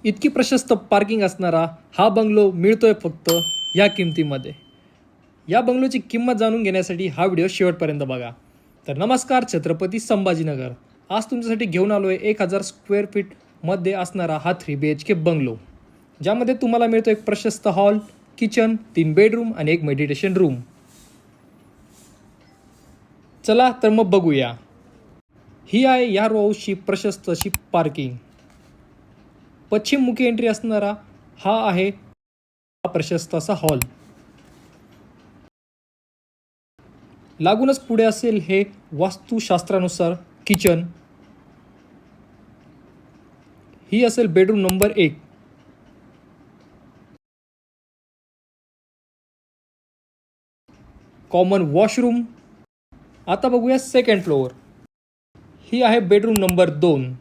इतकी प्रशस्त पार्किंग असणारा हा बंगलो मिळतोय फक्त या किमतीमध्ये. या बंगलोची किंमत जाणून घेण्यासाठी हा व्हिडिओ शेवटपर्यंत बघा. तर नमस्कार, छत्रपती संभाजीनगर. आज तुमच्यासाठी घेऊन आलो आहे 1000 स्क्वेअर फीटमध्ये असणारा हा 3BHK बंगलो, ज्यामध्ये तुम्हाला मिळतो एक प्रशस्त हॉल, किचन, 3 बेडरूम आणि एक मेडिटेशन रूम. चला तर मग बघूया. ही आहे या रो हाऊसची प्रशस्त अशी पार्किंग. पश्चिममुखी एंट्री असणारा हा आहे प्रशस्त असा हॉल. लागूनच पुढे असेल हे वास्तुशास्त्रानुसार किचन. ही असेल बेडरूम नंबर 1. Common washroom. आता बघूया सेकंड फ्लोअर. ही आहे बेडरूम नंबर 2.